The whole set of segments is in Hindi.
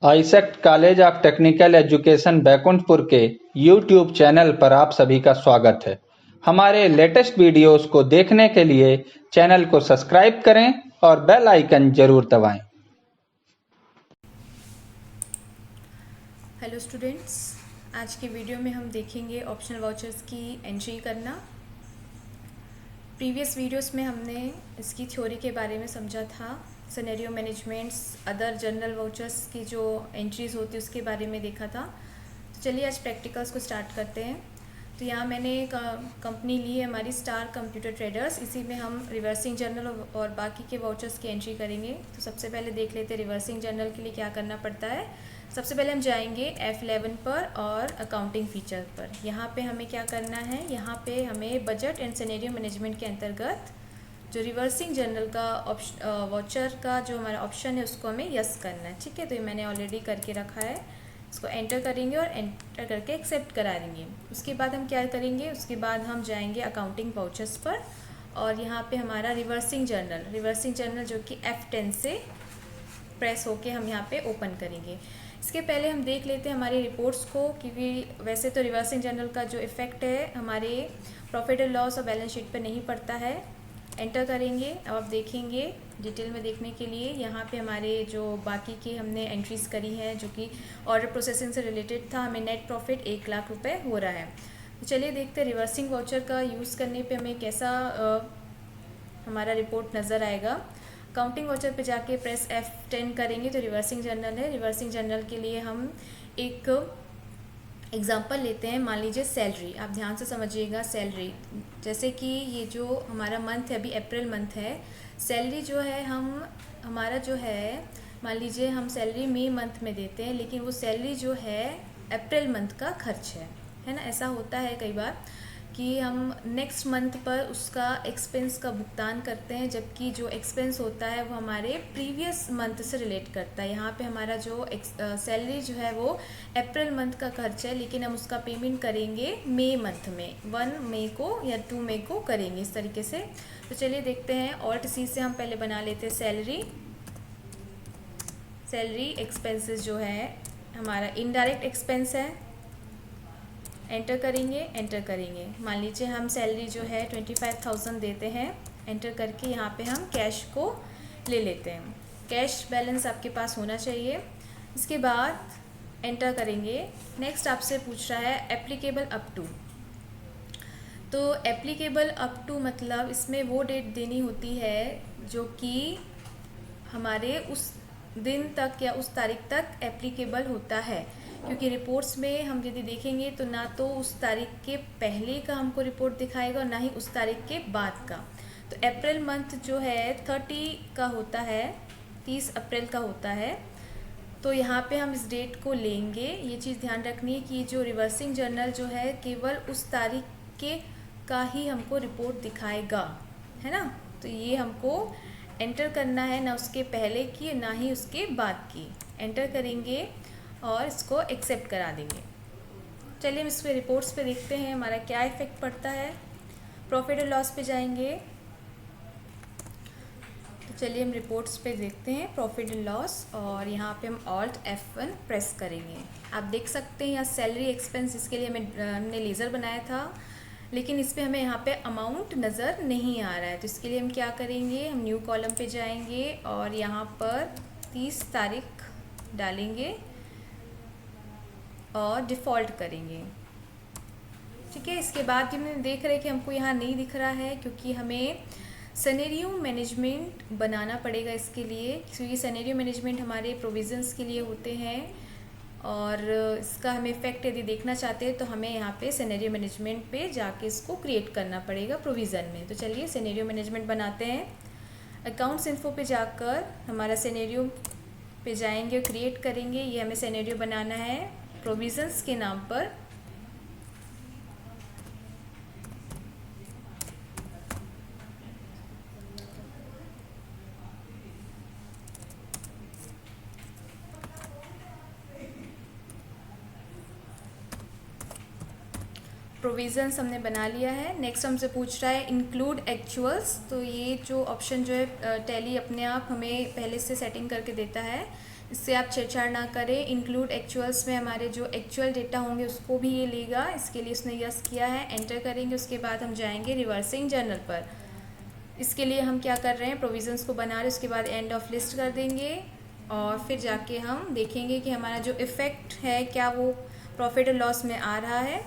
AISECT college of technical education Baikunthpur के यूट्यूब चैनल पर आप सभी का स्वागत है। हमारे लेटेस्ट वीडियोस को देखने के लिए चैनल को सब्सक्राइब करें और बेल आइकन जरूर दबाएं। हेलो स्टूडेंट्स, आज के वीडियो में हम देखेंगे ऑप्शनल वाउचर्स की एंट्री करना। प्रीवियस वीडियोस में हमने इसकी थ्योरी के बारे में समझा था, scenario managements, other general vouchers की जो एंट्रीज़ होती है उसके बारे में देखा था। तो चलिए आज प्रैक्टिकल्स को स्टार्ट करते हैं। तो यहाँ मैंने एक कंपनी ली है हमारी स्टार कंप्यूटर ट्रेडर्स। इसी में हम रिवर्सिंग जर्नल और बाकी के वाउचर्स की एंट्री करेंगे। तो सबसे पहले देख लेते हैं रिवर्सिंग जर्नल के लिए क्या करना पड़ता है। सबसे पहले हम जाएंगे F11 पर और अकाउंटिंग फीचर पर। यहाँ पे हमें क्या करना है, यहाँ पे हमें बजट एंड सिनेरियो मैनेजमेंट के अंतर्गत जो रिवर्सिंग जर्नल का वाउचर का जो हमारा ऑप्शन है उसको हमें यस करना है। ठीक है, तो ये मैंने ऑलरेडी करके रखा है। इसको एंटर करेंगे और एंटर करके एक्सेप्ट करा देंगे। उसके बाद हम क्या करेंगे, उसके बाद हम जाएंगे अकाउंटिंग वाउचर्स पर और यहाँ पे हमारा रिवर्सिंग जर्नल जो कि F10 से प्रेस होके हम यहाँ पे ओपन करेंगे। इसके पहले हम देख लेते हैं हमारी रिपोर्ट्स को, क्योंकि वैसे तो रिवर्सिंग जर्नल का जो इफ़ेक्ट है हमारे प्रॉफिट एंड लॉस और बैलेंस शीट पर नहीं पड़ता है। एंटर करेंगे। अब आप देखेंगे डिटेल में देखने के लिए यहाँ पे हमारे जो बाकी की हमने एंट्रीज़ करी हैं जो कि ऑर्डर प्रोसेसिंग से रिलेटेड था, हमें नेट प्रॉफिट 1 लाख रुपए हो रहा है। तो चलिए देखते हैं रिवर्सिंग वाउचर का यूज़ करने पे हमें कैसा हमारा रिपोर्ट नज़र आएगा। अकाउंटिंग वाउचर पे जाके प्रेस F10 करेंगे तो रिवर्सिंग जर्नल है। रिवर्सिंग जर्नल के लिए हम एक एग्जाम्पल लेते हैं। मान लीजिए सैलरी, आप ध्यान से समझिएगा। सैलरी जैसे कि ये जो हमारा मंथ है, अभी अप्रैल मंथ है, सैलरी जो है हमारा जो है, मान लीजिए हम सैलरी मई मंथ में देते हैं, लेकिन वो सैलरी जो है अप्रैल मंथ का खर्च है ना। ऐसा होता है कई बार कि हम नेक्स्ट मंथ पर उसका एक्सपेंस का भुगतान करते हैं, जबकि जो एक्सपेंस होता है वो हमारे प्रीवियस मंथ से रिलेट करता है। यहाँ पे हमारा जो सैलरी जो है वो अप्रैल मंथ का खर्च है, लेकिन हम उसका पेमेंट करेंगे मई मंथ में, 1 मई को या 2 मई को करेंगे, इस तरीके से। तो चलिए देखते हैं। Alt+C से हम पहले बना लेते हैं सैलरी एक्सपेंसेस जो है हमारा इनडायरेक्ट एक्सपेंस है। एंटर करेंगे। मान लीजिए हम सैलरी जो है 25,000 देते हैं। एंटर करके यहाँ पे हम कैश को ले लेते हैं। कैश बैलेंस आपके पास होना चाहिए। इसके बाद एंटर करेंगे। नेक्स्ट आपसे पूछ रहा है एप्लीकेबल अप टू। तो एप्लीकेबल अप टू मतलब इसमें वो डेट देनी होती है जो कि हमारे उस दिन तक या उस तारीख तक एप्लीकेबल होता है, क्योंकि रिपोर्ट्स में हम यदि देखेंगे तो ना तो उस तारीख के पहले का हमको रिपोर्ट दिखाएगा और ना ही उस तारीख के बाद का। तो अप्रैल मंथ जो है 30 का होता है, 30 अप्रैल का होता है। तो यहाँ पे हम इस डेट को लेंगे। ये चीज़ ध्यान रखनी है कि जो रिवर्सिंग जर्नल जो है केवल उस तारीख के का ही हमको रिपोर्ट दिखाएगा, है ना। तो ये हमको एंटर करना है, ना उसके पहले की ना ही उसके बाद की। एंटर करेंगे और इसको एक्सेप्ट करा देंगे। चलिए हम इस पे रिपोर्ट्स पे देखते हैं हमारा क्या इफेक्ट पड़ता है। प्रॉफिट एंड लॉस पे जाएंगे। तो चलिए हम रिपोर्ट्स पे देखते हैं प्रॉफिट एंड लॉस, और यहाँ पे हम Alt F1 प्रेस करेंगे। आप देख सकते हैं यहाँ सैलरी एक्सपेंस, इसके लिए हमने लेज़र बनाया था, लेकिन इस पर हमें यहाँ पे अमाउंट नज़र नहीं आ रहा है। तो इसके लिए हम क्या करेंगे, हम न्यू कॉलम पे जाएंगे और यहाँ पर 30 तारीख डालेंगे और डिफ़ॉल्ट करेंगे। ठीक है। इसके बाद हम देख रहे हैं कि हमको यहाँ नहीं दिख रहा है, क्योंकि हमें सिनेरियो मैनेजमेंट बनाना पड़ेगा इसके लिए, क्योंकि सिनेरियो मैनेजमेंट हमारे प्रोविज़न्स के लिए होते हैं और इसका हमें इफेक्ट यदि देखना चाहते हैं तो हमें यहाँ पे सिनेरियो मैनेजमेंट पे जाके इसको क्रिएट करना पड़ेगा प्रोविज़न में। तो चलिए सिनेरियो मैनेजमेंट बनाते हैं। अकाउंट्स इन्फो पे जाकर हमारा सिनेरियो पे जाएंगे और क्रिएट करेंगे। ये हमें सिनेरियो बनाना है प्रोविज़न्स के नाम पर। प्रोविज़न्स हमने बना लिया है। नेक्स्ट हमसे पूछ रहा है इंक्लूड एक्चुअल्स। तो ये जो ऑप्शन जो है टैली अपने आप हमें पहले से सेटिंग करके देता है इससे आप छेड़छाड़ ना करें। इंक्लूड एक्चुअल्स में हमारे जो एक्चुअल डेटा होंगे उसको भी ये लेगा, इसके लिए उसने यस किया है। एंटर करेंगे, उसके बाद हम जाएंगे रिवर्सिंग जर्नल पर। इसके लिए हम क्या कर रहे हैं, प्रोविज़न्स को बना रहे हैं, उसके बाद एंड ऑफ लिस्ट कर देंगे और फिर जाके हम देखेंगे कि हमारा जो इफ़ेक्ट है क्या वो प्रॉफिट और लॉस में आ रहा है।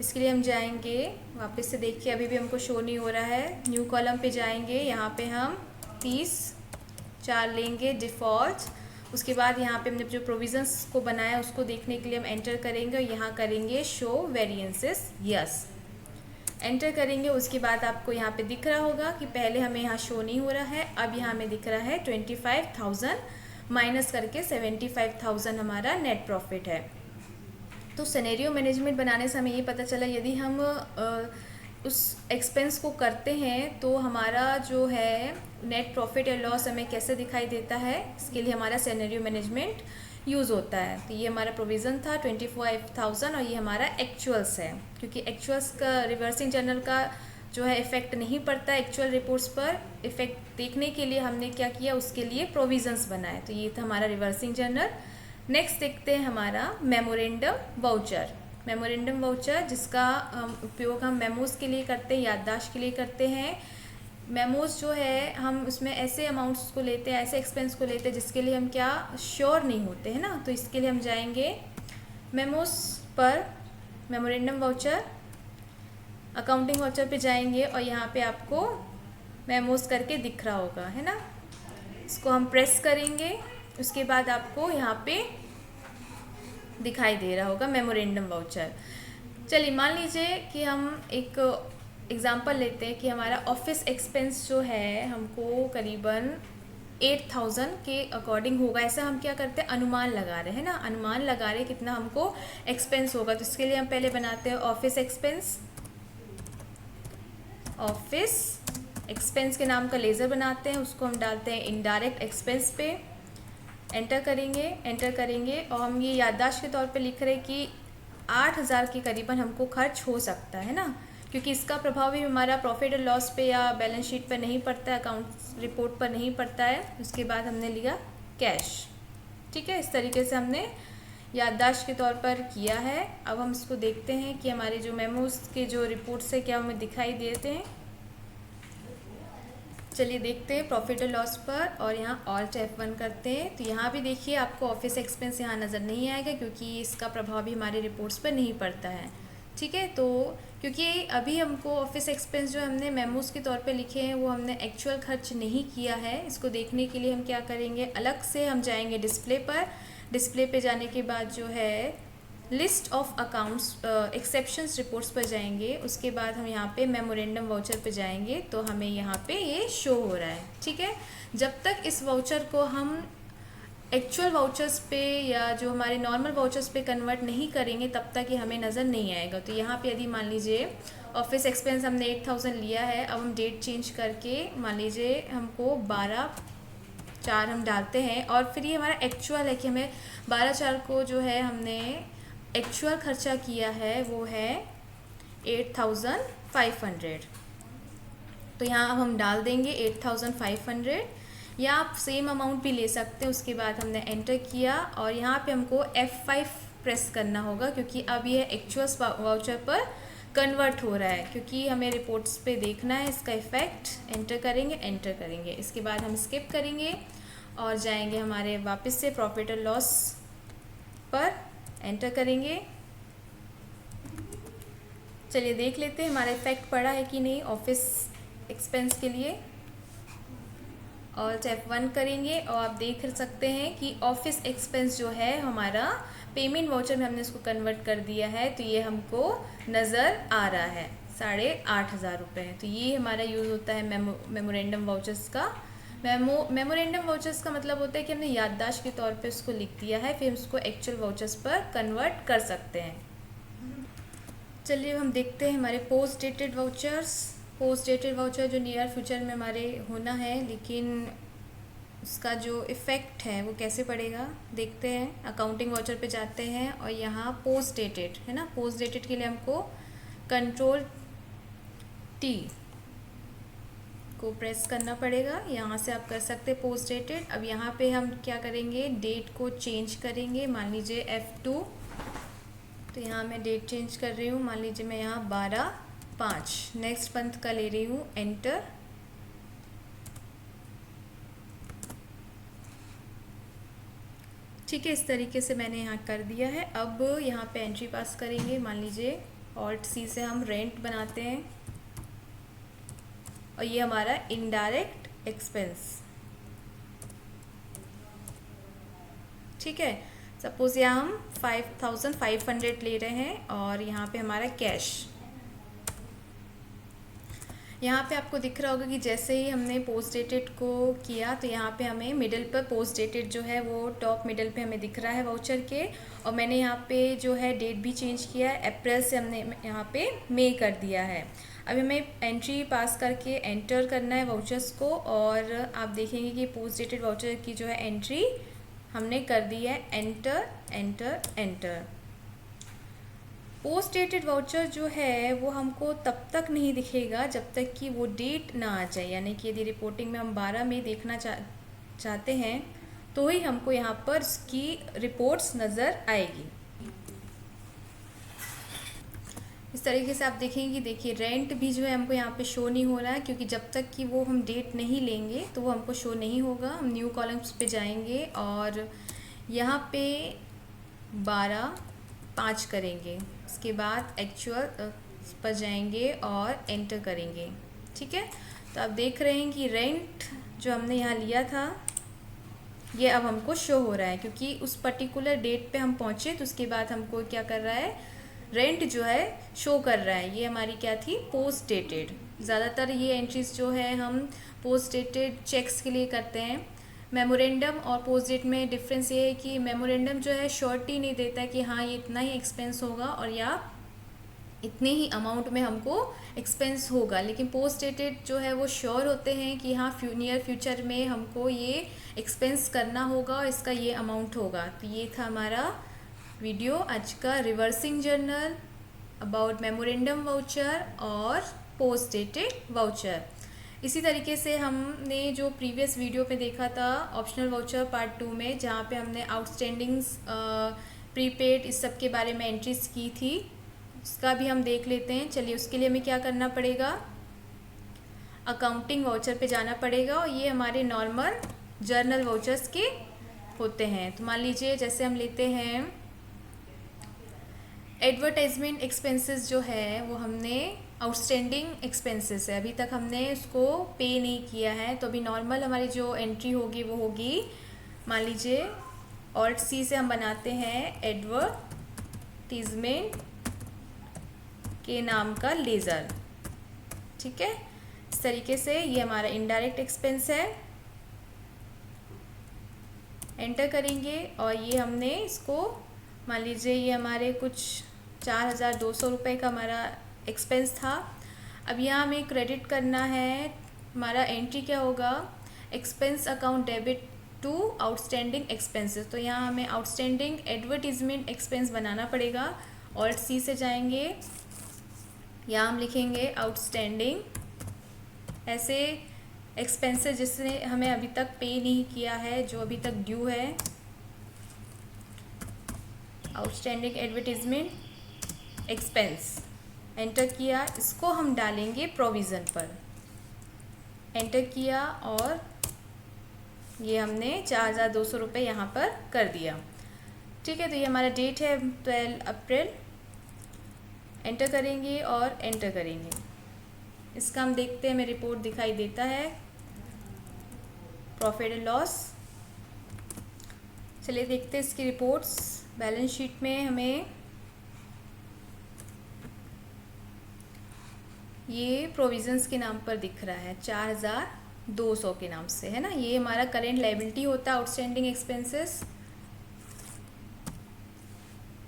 इसके लिए हम जाएंगे वापस से, देखिए अभी भी हमको शो नहीं हो रहा है। न्यू कॉलम पे जाएंगे, यहाँ पे हम 30/4 लेंगे डिफ़ॉल्ट। उसके बाद यहाँ पे हमने जो प्रोविज़न्स को बनाया उसको देखने के लिए हम एंटर करेंगे और यहाँ करेंगे शो वेरिएंसेस, यस एंटर करेंगे। उसके बाद आपको यहाँ पे दिख रहा होगा कि पहले हमें यहाँ शो नहीं हो रहा है, अब यहाँ हमें दिख रहा है 25,000 माइनस करके 75,000 हमारा नेट प्रॉफिट है। तो सिनेरियो मैनेजमेंट बनाने से हमें ये पता चला, यदि हम उस एक्सपेंस को करते हैं तो हमारा जो है नेट प्रॉफिट या लॉस हमें कैसे दिखाई देता है, इसके लिए हमारा सिनेरियो मैनेजमेंट यूज़ होता है। तो ये हमारा प्रोविज़न था 25,000 और ये हमारा एक्चुअल्स है, क्योंकि एक्चुअल्स का रिवर्सिंग जर्नल का जो है इफ़ेक्ट नहीं पड़ता एक्चुअल रिपोर्ट्स पर। इफ़ेक्ट देखने के लिए हमने क्या किया, उसके लिए प्रोविज़न्स बनाए। तो ये था हमारा रिवर्सिंग जर्नल। नेक्स्ट देखते हैं हमारा मेमोरेंडम वाउचर। मेमोरेंडम वाउचर जिसका उपयोग हम मेमोज़ के लिए करते हैं, याददाश्त के लिए करते हैं। मेमोज़ जो है हम उसमें ऐसे अमाउंट्स को लेते हैं, ऐसे एक्सपेंस को लेते हैं जिसके लिए हम क्या श्योर नहीं होते हैं ना। तो इसके लिए हम जाएंगे मेमोज़ पर, मेमोरेंडम वाउचर, अकाउंटिंग वाउचर पे जाएंगे और यहाँ पे आपको मेमोज़ करके दिख रहा होगा, है ना। इसको हम प्रेस करेंगे, उसके बाद आपको यहाँ पे दिखाई दे रहा होगा मेमोरेंडम वाउचर। चलिए मान लीजिए कि हम एक एग्ज़ाम्पल लेते हैं कि हमारा ऑफिस एक्सपेंस जो है हमको करीबन 8,000 के अकॉर्डिंग होगा। ऐसा हम क्या करते हैं, अनुमान लगा रहे हैं ना, अनुमान लगा रहे कितना हमको एक्सपेंस होगा। तो इसके लिए हम पहले बनाते हैं ऑफिस एक्सपेंस। ऑफिस एक्सपेंस के नाम का लेज़र बनाते हैं, उसको हम डालते हैं इनडायरेक्ट एक्सपेंस पे। एंटर करेंगे, एंटर करेंगे और हम ये याददाश्त के तौर पे लिख रहे हैं कि 8,000 के करीबन हमको खर्च हो सकता है ना, क्योंकि इसका प्रभाव भी हमारा प्रॉफिट और लॉस पे या बैलेंस शीट पर नहीं पड़ता है, अकाउंट रिपोर्ट पर नहीं पड़ता है। उसके बाद हमने लिया कैश, ठीक है। इस तरीके से हमने याददाश्त के तौर पर किया है। अब हम इसको देखते हैं कि हमारे जो मेमोज़ के जो रिपोर्ट्स है क्या हमें दिखाई देते हैं। चलिए देखते हैं प्रॉफिट और लॉस पर और यहाँ ऑल्ट F1 करते हैं। तो यहाँ भी देखिए आपको ऑफिस एक्सपेंस यहाँ नज़र नहीं आएगा क्योंकि इसका प्रभाव भी हमारे रिपोर्ट्स पर नहीं पड़ता है, ठीक है। तो क्योंकि अभी हमको ऑफिस एक्सपेंस जो हमने मेमोज़ के तौर पे लिखे हैं वो हमने एक्चुअल खर्च नहीं किया है। इसको देखने के लिए हम क्या करेंगे, अलग से हम जाएंगे डिस्प्ले पर। डिस्प्ले पे जाने के बाद जो है list of accounts exceptions reports पर जाएंगे। उसके बाद हम यहाँ पे मेमोरेंडम वाउचर पे जाएंगे तो हमें यहाँ पे ये शो हो रहा है, ठीक है। जब तक इस वाउचर को हम एक्चुअल वाउचर्स पे या जो हमारे नॉर्मल वाउचर्स पे कन्वर्ट नहीं करेंगे तब तक ये हमें नज़र नहीं आएगा। तो यहाँ पे यदि मान लीजिए ऑफिस एक्सपेंस हमने 8,000 लिया है, अब हम डेट चेंज करके मान लीजिए हमको 12/4 हम डालते हैं और फिर ये हमारा एक्चुअल है कि हमें 12/4 को जो है हमने एक्चुअल खर्चा किया है वो है 8,500। तो यहाँ अब हम डाल देंगे 8,500 या आप सेम अमाउंट भी ले सकते हैं। उसके बाद हमने एंटर किया और यहाँ पे हमको F5 प्रेस करना होगा क्योंकि अब ये एक्चुअल वाउचर पर कन्वर्ट हो रहा है, क्योंकि हमें रिपोर्ट्स पे देखना है इसका इफ़ेक्ट। एंटर करेंगे, एंटर करेंगे, इसके बाद हम स्किप करेंगे और जाएंगे हमारे वापस से प्रॉफिट और लॉस पर। एंटर करेंगे, चलिए देख लेते हैं हमारा इफ़ेक्ट पड़ा है कि नहीं ऑफिस एक्सपेंस के लिए। ऑल्ट F1 करेंगे और आप देख सकते हैं कि ऑफिस एक्सपेंस जो है हमारा पेमेंट वाउचर में हमने इसको कन्वर्ट कर दिया है। तो ये हमको नज़र आ रहा है 8,500 रुपये। तो ये हमारा यूज़ होता है मेमोरेंडम वाउचर्स का। मेमोरेंडम वाउचर्स का मतलब होता है कि हमने याददाश्त के तौर पे उसको लिख दिया है, फिर उसको एक्चुअल वाउचर्स पर कन्वर्ट कर सकते हैं। चलिए हम देखते हैं हमारे post dated vouchers. Post dated voucher जो नियर फ्यूचर में हमारे होना है, लेकिन उसका जो इफ़ेक्ट है वो कैसे पड़ेगा देखते हैं। अकाउंटिंग वाउचर पे जाते हैं और यहाँ पोस्ट डेटेड है ना, पोस्ट डेटेड के लिए हमको Ctrl T को प्रेस करना पड़ेगा। यहाँ से आप कर सकते हैं पोस्ट डेटेड। अब यहाँ पे हम क्या करेंगे, डेट को चेंज करेंगे। मान लीजिए F2, तो यहाँ मैं डेट चेंज कर रही हूँ। मान लीजिए मैं यहाँ 12/5 नेक्स्ट मंथ का ले रही हूँ, एंटर। ठीक है, इस तरीके से मैंने यहाँ कर दिया है। अब यहाँ पे एंट्री पास करेंगे। मान लीजिए Alt+C से हम रेंट बनाते हैं और ये हमारा इनडायरेक्ट एक्सपेंस। ठीक है, सपोज यहाँ हम 5500 ले रहे हैं और यहाँ पे हमारा कैश। यहाँ पे आपको दिख रहा होगा कि जैसे ही हमने पोस्ट डेटेड को किया तो यहाँ पे हमें मिडिल पर पोस्ट डेटेड जो है वो टॉप मिडिल पे हमें दिख रहा है वाउचर के। और मैंने यहाँ पे जो है डेट भी चेंज किया है, अप्रैल से हमने यहाँ पे मई कर दिया है। अभी हमें एंट्री पास करके एंटर करना है वाउचर्स को, और आप देखेंगे कि पोस्ट डेटेड वाउचर की जो है एंट्री हमने कर दी है, enter enter enter. Post dated voucher जो है वो हमको तब तक नहीं दिखेगा जब तक कि वो डेट ना आ जाए, यानी कि यदि रिपोर्टिंग में हम 12 में देखना चाहते हैं तो ही हमको यहाँ पर उसकी रिपोर्ट्स नज़र आएगी। इस तरीके से आप देखेंगे, देखिए रेंट भी जो है हमको यहाँ पे शो नहीं हो रहा है, क्योंकि जब तक कि वो हम डेट नहीं लेंगे तो वो हमको शो नहीं होगा। हम न्यू कॉलम्स पे जाएंगे और यहाँ पे 12/5 करेंगे, उसके बाद एक्चुअल पर जाएंगे और एंटर करेंगे। ठीक है, तो आप देख रहे हैं कि रेंट जो हमने यहाँ लिया था ये अब हमको शो हो रहा है, क्योंकि उस पर्टिकुलर डेट पे हम पहुँचे तो उसके बाद हमको क्या कर रहा है, रेंट जो है शो कर रहा है। ये हमारी क्या थी, पोस्ट डेटेड। ज़्यादातर ये एंट्रीज जो है हम पोस्ट डेटेड चेक्स के लिए करते हैं। मेमोरेंडम और पोस्ट डेट में डिफरेंस ये है कि मेमोरेंडम जो है श्योरिटी नहीं देता कि हाँ ये इतना ही एक्सपेंस होगा और या इतने ही अमाउंट में हमको एक्सपेंस होगा, लेकिन पोस्ट डेटेड जो है वो श्योर होते हैं कि हाँ नियर फ्यूचर में हमको ये एक्सपेंस करना होगा और इसका ये अमाउंट होगा। तो ये था हमारा वीडियो आज का, reversing journal about memorandum voucher और पोस्ट डेटेड वाउचर। इसी तरीके से हमने जो प्रीवियस वीडियो पे देखा था ऑप्शनल वाउचर पार्ट 2 में, जहाँ पे हमने आउटस्टैंडिंग्स, प्रीपेड, इस सब के बारे में एंट्रीज की थी, उसका भी हम देख लेते हैं। चलिए, उसके लिए हमें क्या करना पड़ेगा, अकाउंटिंग वाउचर पे जाना पड़ेगा और ये हमारे नॉर्मल जर्नल वाउचर्स के होते हैं। तो मान लीजिए जैसे हम लेते हैं एडवर्टाइजमेंट एक्सपेंसेस जो है वो हमने आउटस्टैंडिंग एक्सपेंसेस है, अभी तक हमने उसको पे नहीं किया है, तो अभी नॉर्मल हमारी जो एंट्री होगी वो होगी, मान लीजिए Alt+C से हम बनाते हैं एडवर्टीजमेंट के नाम का लेज़र। ठीक है, इस तरीके से ये हमारा इनडायरेक्ट एक्सपेंस है, एंटर करेंगे और ये हमने इसको, मान लीजिए ये हमारे कुछ 4200 रुपये का हमारा एक्सपेंस था। अब यहाँ हमें क्रेडिट करना है, हमारा एंट्री क्या होगा, expense account debit to outstanding expenses. तो यहाँ हमें आउटस्टैंडिंग एडवर्टीजमेंट एक्सपेंस बनाना पड़ेगा। Alt+C से जाएंगे, यहाँ हम लिखेंगे आउटस्टैंडिंग, ऐसे एक्सपेंसेस जिसने हमें अभी तक पे नहीं किया है, जो अभी तक ड्यू है, आउटस्टैंडिंग एडवर्टीजमेंट एक्सपेंस, एंटर किया, इसको हम डालेंगे प्रोविज़न पर, एंटर किया और ये हमने 4200 रुपये यहाँ पर कर दिया। ठीक है, तो ये हमारा डेट है 12 अप्रैल, एंटर करेंगे और एंटर करेंगे, इसका हम देखते हैं, हमें रिपोर्ट दिखाई देता है, प्रॉफिट एंड लॉस। चलिए देखते हैं इसकी रिपोर्ट्स। बैलेंस शीट में हमें ये प्रोविजंस के नाम पर दिख रहा है 4200 के नाम से, है ना, ये हमारा करेंट लायबिलिटी होता है आउटस्टैंडिंग एक्सपेंसेस।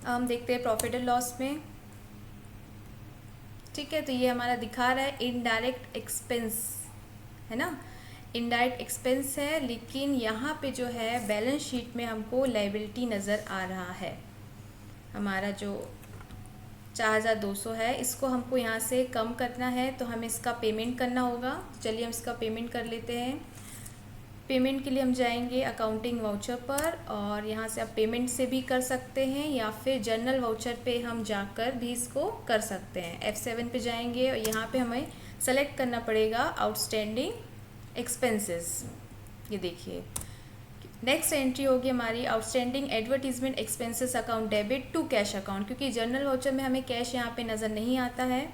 हम देखते हैं प्रॉफिट एंड लॉस में। ठीक है, तो ये हमारा दिखा रहा है इनडायरेक्ट एक्सपेंस, है ना, इनडायरेक्ट एक्सपेंस है, लेकिन यहाँ पे जो है बैलेंस शीट में हमको लायबिलिटी नज़र आ रहा है, हमारा जो 4200 है। इसको हमको यहाँ से कम करना है तो हमें इसका पेमेंट करना होगा। चलिए हम इसका पेमेंट कर लेते हैं। पेमेंट के लिए हम जाएंगे अकाउंटिंग वाउचर पर, और यहाँ से आप पेमेंट से भी कर सकते हैं या फिर जनरल वाउचर पे हम जाकर भी इसको कर सकते हैं। F7 पे जाएंगे और यहाँ पे हमें सेलेक्ट करना पड़ेगा आउटस्टैंडिंग एक्सपेंसेस। ये देखिए नेक्स्ट एंट्री होगी हमारी outstanding advertisement expenses account debit to cash account, क्योंकि जनरल वाउचर में हमें कैश यहाँ पे नज़र नहीं आता है।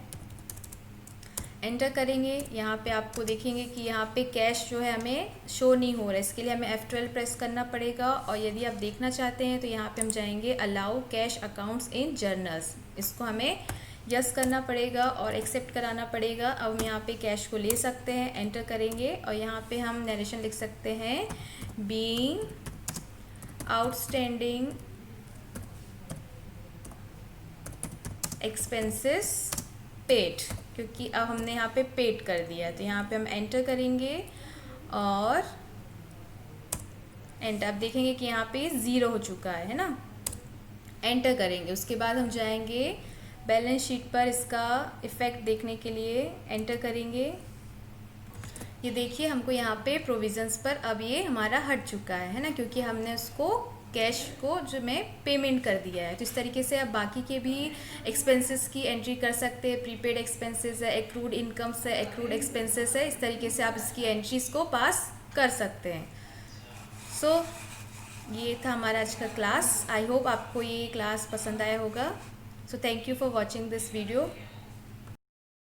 एंटर करेंगे, यहाँ पे आपको देखेंगे कि यहाँ पे कैश जो है हमें शो नहीं हो रहा है। इसके लिए हमें F12 प्रेस करना पड़ेगा, और यदि आप देखना चाहते हैं तो यहाँ पे हम जाएंगे allow cash accounts in journals. इसको हमें यस करना पड़ेगा और एक्सेप्ट कराना पड़ेगा। अब हम यहाँ पे कैश को ले सकते हैं। एंटर करेंगे और यहाँ पे हम नरेशन लिख सकते हैं बीइंग आउटस्टैंडिंग एक्सपेंसेस पेड, क्योंकि अब हमने यहाँ पे पेड कर दिया है। तो यहाँ पे हम एंटर करेंगे और एंटर, अब देखेंगे कि यहाँ पे 0 हो चुका है ना। एंटर करेंगे, उसके बाद हम जाएंगे बैलेंस शीट पर इसका इफ़ेक्ट देखने के लिए। एंटर करेंगे, ये देखिए हमको यहाँ पे प्रोविज़न्स पर अब ये हमारा हट चुका है ना, क्योंकि हमने उसको कैश को जो में पेमेंट कर दिया है। तो इस तरीके से आप बाकी के भी एक्सपेंसेस की एंट्री कर सकते हैं। प्रीपेड एक्सपेंसेस है, एक्रूड इनकम्स है, एक्रूड एक्सपेंसेस है, इस तरीके से आप इसकी एंट्रीज को पास कर सकते हैं। सो ये था हमारा आज का क्लास। आई होप आपको ये क्लास पसंद आया होगा। So thank you for watching this video.